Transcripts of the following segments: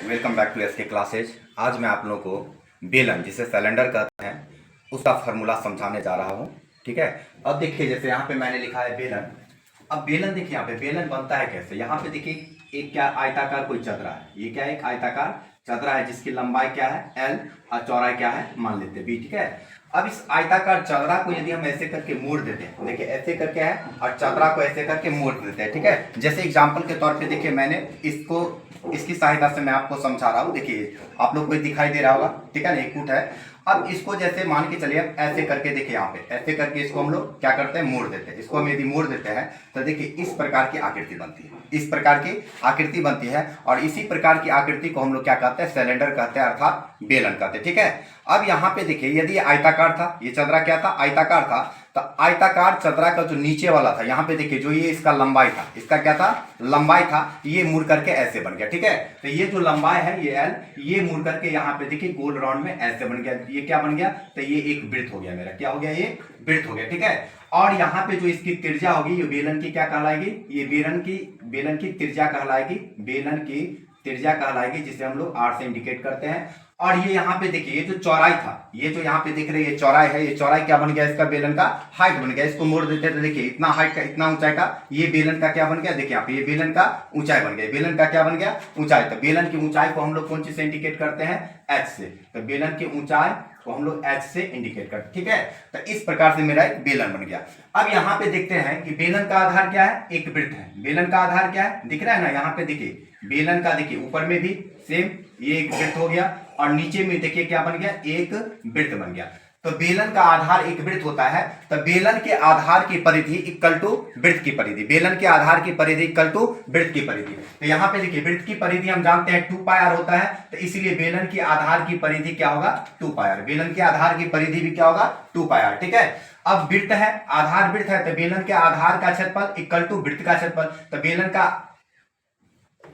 Welcome back to SK classes. आज मैं आप लोगों को बेलन जिसे सिलेंडर कहते हैं उसका फार्मूला समझाने जा रहा हूँ। ठीक है। अब देखिए जैसे यहाँ पे मैंने लिखा है बेलन। अब बेलन देखिए यहाँ पे बेलन बनता है कैसे। यहाँ पे देखिए एक क्या आयताकार कोई चदरा है। ये क्या है? एक आयताकार चदरा है जिसकी लंबाई क्या है एल और चौड़ाई क्या है मान लेते हैं बी। ठीक है। अब इस आयताकार चदरा को यदि हम ऐसे करके मोड़ देते हैं, देखिए ऐसे करके है और चदरा को ऐसे करके मोड़ देते हैं। ठीक है। जैसे एग्जांपल के तौर पे देखिए मैंने इसको इसकी सहायता से मैं आपको समझा रहा हूँ। देखिए आप लोग को दिखाई दे रहा होगा। ठीक है ना, एक फुट है। अब इसको जैसे मान के चलिए ऐसे करके देखिए यहाँ पे ऐसे करके इसको हम लोग क्या करते हैं मोड़ देते हैं। इसको हम यदि मोड़ देते हैं तो देखिए इस प्रकार की आकृति बनती है, इस प्रकार की आकृति बनती है। और इसी प्रकार की आकृति को हम लोग क्या कहते हैं? सिलेंडर कहते हैं अर्थात बेलन कहते हैं। ठीक है। अब यहाँ पे देखिए यदि आयताकार था, ये चदरा क्या था? आयताकार था। तो आयताकार चदरा का जो नीचे वाला था यहाँ पे देखिए जो ये इसका लंबाई था, इसका क्या था? लंबाई था। ये मुड़ करके ऐसे बन गया। ठीक है। तो ये जो लंबाई है ये एल, ये मुड़ करके यहाँ पे देखिए गोल राउंड में ऐसे बन गया। ये क्या बन गया? तो ये एक वृत्त हो गया मेरा। क्या हो गया? ये वृत्त हो गया। ठीक है। और यहाँ पे जो इसकी त्रिज्या होगी ये बेलन की क्या कहलाएगी? ये बेलन की त्रिज्या कहलाएगी। बेलन की त्रिज्या कहलाएगी जिसे हम लोग आर से इंडिकेट करते हैं। और ये यहाँ पे देखिए ये जो चौड़ाई था, ये जो यहाँ पे दिख रही है चौड़ाई है, ये चौड़ाई क्या बन गया? इसका बेलन का हाइट बन गया। इसको मोड़ देते हैं तो देखिए इतना हाइट का इतना ऊंचाई का ये बेलन का क्या बन गया? देखिए यहाँ पे ये बेलन का ऊंचाई बन गया। बेलन का क्या बन गया? ऊंचाई। तो बेलन की ऊंचाई को हम लोग कौन चीज से इंडिकेट करते हैं? एच से। तो बेलन की ऊंचाई को हम लोग एच से इंडिकेट करते। ठीक है। तो इस प्रकार से मेरा एक बेलन बन गया। अब यहाँ पे देखते हैं कि बेलन का आधार क्या है? एक वृत्त है। बेलन का आधार क्या है? दिख रहा है ना यहाँ पे देखिए बेलन का। देखिए ऊपर में भी सेम ये एक वृत्त हो गया और नीचे में देखिए क्या बन गया? एक वृत्त बन गया। तो बेलन का आधार एक वृत्त होता है। तो बेलन के आधार की परिधि इक्वल टू वृत्त की परिधि। बेलन के आधार की परिधि इक्वल टू वृत्त की परिधि। तो यहाँ पे देखिए वृत्त की परिधि हम जानते हैं 2 पाई आर होता है। तो इसलिए बेलन की आधार की परिधि क्या होगा? 2 पाई आर। बेलन के आधार की परिधि भी क्या होगा? 2 पाई आर। ठीक है। अब वृत्त है, आधार वृत्त है, तो बेलन के आधार का क्षेत्रफल इक्वल टू वृत्त का क्षेत्रफल। तो बेलन का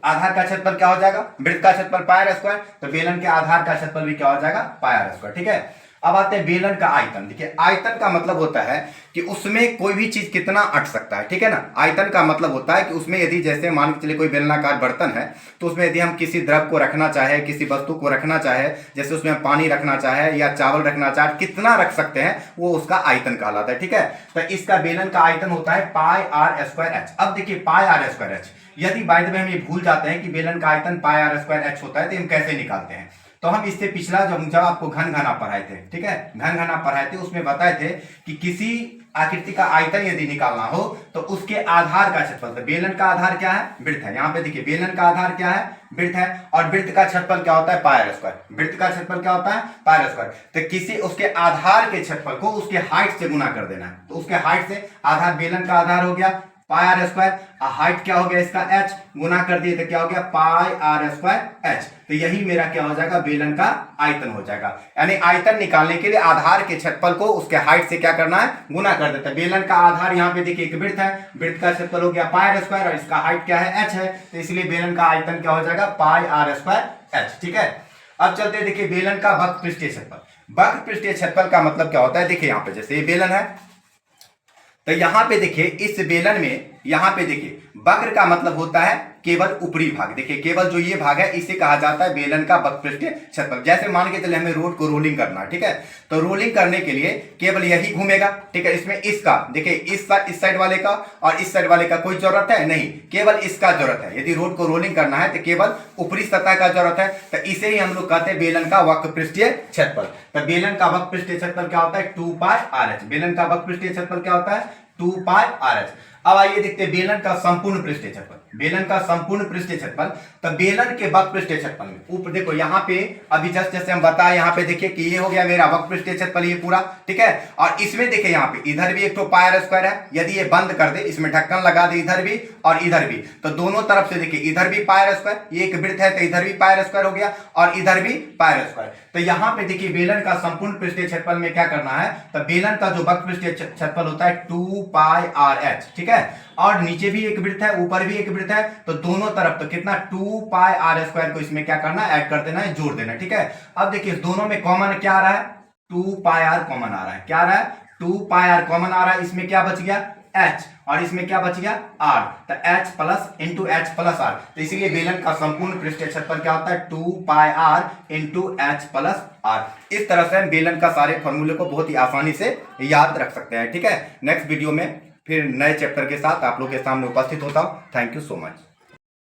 आधार का क्षेत्रफल क्या हो जाएगा? वृत्त का क्षेत्रफल पाई आर स्क्वायर। तो बेलन के आधार का क्षेत्रफल भी क्या हो जाएगा? पाई आर स्क्वायर। ठीक है। अब आते हैं बेलन का आयतन। देखिए आयतन का मतलब होता है कि उसमें कोई भी चीज कितना अट सकता है। ठीक है ना। आयतन का मतलब होता है कि उसमें यदि जैसे मान के चलिए कोई बेलनाकार बर्तन है तो उसमें यदि हम किसी द्रव को रखना चाहे, किसी वस्तु को रखना चाहे, जैसे उसमें पानी रखना चाहे या चावल रखना चाहे, कितना रख सकते हैं वो उसका आयतन कहलाता है। ठीक है। तो इसका बेलन का आयतन होता है पाई आर स्क्वायर एच। अब देखिए पाई आर स्क्वायर एच, यदि बाय द वे हम ये भूल जाते हैं कि बेलन का आयतन पाई आर स्क्वायर एच होता है तो हम कैसे निकालते हैं? तो हम इससे पिछला जब आपको घन घन आप पढ़ाए थे, ठीक है, घन घन आप पढ़ाए थे, उसमें बताए थे कि किसी आकृति का आयतन यदि निकालना हो तो उसके आधार का क्षेत्रफल। तो बेलन का आधार क्या है? वृत्त है। यहाँ पे देखिए बेलन का आधार क्या है? वृत्त है। और वृत्त का क्षेत्रफल क्या होता है? पाई आर स्क्वायर। वृत्त का क्षेत्रफल क्या होता है? पाई आर स्क्वायर। तो किसी उसके आधार के क्षेत्रफल को उसके हाइट से गुना कर देना है। तो उसके हाइट से आधार, बेलन का आधार हो गया पाई आर स्क्वायर, हाइट क्या हो गया इसका? एच, गुना कर दिए तो क्या हो गया? पाई आर स्क्वायर एच। तो यही मेरा क्या हो जाएगा? बेलन का आयतन हो जाएगा। यानी आयतन निकालने के लिए आधार के क्षेत्रफल को उसके हाइट से क्या करना है? गुना कर देता है। बेलन का आधार यहाँ पे देखिए एक वृत्त है, वृत्त का क्षेत्रफल हो गया पाई आर स्क्वायर और इसका हाइट क्या है? एच है। तो इसलिए बेलन का आयतन क्या हो जाएगा? पाई आर स्क्वायर एच। ठीक है। अब चलते देखिए बेलन का वक्र पृष्ठीय क्षेत्रफल। वक्र पृष्ठीय क्षेत्रफल का मतलब क्या होता है? देखिए यहाँ पे जैसे ये बेलन है तो यहां पे देखिए इस बेलन में यहां पे देखिए वक्र का मतलब होता है केवल ऊपरी भाग। देखिए केवल जो ये भाग है इसे कहा जाता है बेलन का वक्र पृष्ठीय क्षेत्रफल। जैसे मान के चले हमें रोड को रोलिंग करना है, ठीक है, तो रोलिंग करने के लिए केवल यही घूमेगा। ठीक है। इसमें इसका देखिए इस साइड वाले का और इस साइड वाले का कोई जरूरत है नहीं, केवल इसका जरूरत है। यदि रोड को रोलिंग करना है तो केवल ऊपरी सतह का जरूरत है। तो इसे ही हम लोग कहते हैं बेलन का वक्र पृष्ठीय क्षेत्रफल। तो बेलन का वक्र पृष्ठीय क्षेत्रफल क्या होता है? 2 पाई आर एच। बेलन का वक्र पृष्ठीय क्षेत्रफल क्या होता है? 2 पाई आर एच। अब आइए देखते हैं बेलन का संपूर्ण पृष्ठीय क्षेत्रफल। बेलन का संपूर्ण पृष्ठीय क्षेत्रफल, तो बेलन के वक्र पृष्ठीय क्षेत्रफल में ऊपर देखो यहाँ पे अभी जस्ट जैसे हम बताए यहाँ पे देखिए कि ये हो गया मेरा वक्र पृष्ठीय क्षेत्रफल ये पूरा। ठीक है। और इसमें देखिए यहाँ पे इधर भी एक तो पाई आर स्क्वायर है। यदि ये बंद कर दे, इसमें ढक्कन लगा दे इधर भी और इधर भी, तो दोनों तरफ से देखिए इधर भी पाई आर स्क्वायर, ये एक वृत्त है तो इधर भी पाई आर स्क्वायर हो गया और इधर भी पाई आर स्क्वायर। तो यहाँ पे देखिए बेलन का संपूर्ण पृष्ठीय क्षेत्रफल में क्या करना है? तो बेलन का जो वक्र पृष्ठीय क्षेत्रफल होता है 2 पाई आर एच। ठीक है। और नीचे भी एक वृत्त है, ऊपर भी एक वृत्त है, तो दोनों तरफ तो कितना? 2 पाई आर स्क्वायर को इसमें क्या करना है? ऐड कर देना है, जोड़ देना है। ठीक है। अब देखिए दोनों में कॉमन क्या आ रहा है? 2 पाई आर कॉमन आ रहा है। क्या आ रहा है? 2 पाई आर कॉमन आ रहा है। इसमें क्या बच गया? एच और इसमें क्या बच गया आर, तो h plus into H plus r, तो इसलिए बेलन का संपूर्ण पृष्ठीय क्षेत्रफल क्या होता है 2 pi R into H plus R. इस तरह से हम बेलन का सारे फॉर्मूले को बहुत ही आसानी से याद रख सकते हैं। ठीक है, नेक्स्ट वीडियो में फिर नए चैप्टर के साथ आप लोग के सामने उपस्थित होता हूं। Thank you so much.